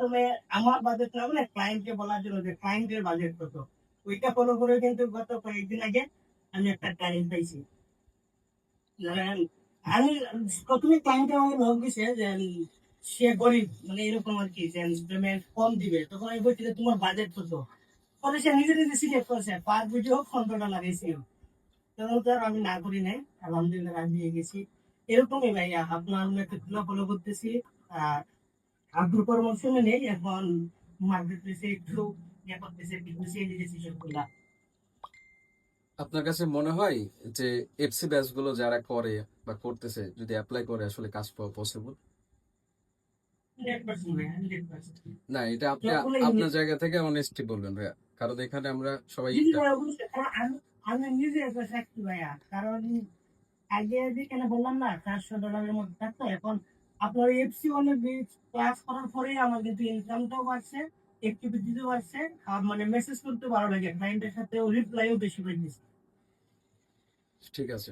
প্রথমে আমার বাজেট না বলে ক্লায়েন্টকে বলার জন্য যে ক্লায়েন্টের বাজেট কত, ওইটা ফলো করে কিন্তু গত কয়েকদিন আগে আমি একটা ক্লায়েন্ট পাইছি। ধরেন, আমি প্রথমে ক্লায়েন্ট আমাকে নক দিছে যে সে গরিব, মানে এরকম আর কি, যে পেমেন্ট কম দিবে। তখন আমি বলছি যে তোমার বাজেট কত, পরে সে নিজে নিজে সিলেক্ট করছে পার ভিডিও $15 এসিও। তখন তো আর আমি না করি নাই, আলহামদুলিল্লাহ আমি দিয়ে গেছি। এরকমই ভাইয়া আপনার মেথডগুলো ফলো করতেছি। আর আপনার পরামর্শ মেনে এখন মার্কেট প্লেসে একটু ইয়ে করতেছে, একটু গুছিয়ে নিতেছি সবগুলা। আপনার কাছে মনে হয় যে এফসি ব্যাচ গুলো যারা করে বা করতেছে যদি অ্যাপ্লাই করে আসলে কাজ পাওয়া পসিবল? 100% ভাইয়া, 100%। না, এটা আপনি সবগুলো আপনার ইউনিক। জায়গা থেকে অনেস্টি বলবেন ভাইয়া, কারণ এখানে আমরা সবাই জি, জি ভাইয়া, অবশ্যই। আমি নিজে একটা সাক্ষী ভাইয়া, কারণ আগে যেখানে বললাম না $400 মধ্যে থাকতো, এখন আপনার এফসি অনেক ক্লাস করার পরেই আমার কিন্তু ইনকামটাও বাড়ছে, অ্যাক্টিভিটিও বাড়ছে। আর মানে মেসেজ করতে ভালো লাগে, ক্লায়েন্টের সাথে রিপ্লাইও বেশি পাইতেছি। ঠিক আছে।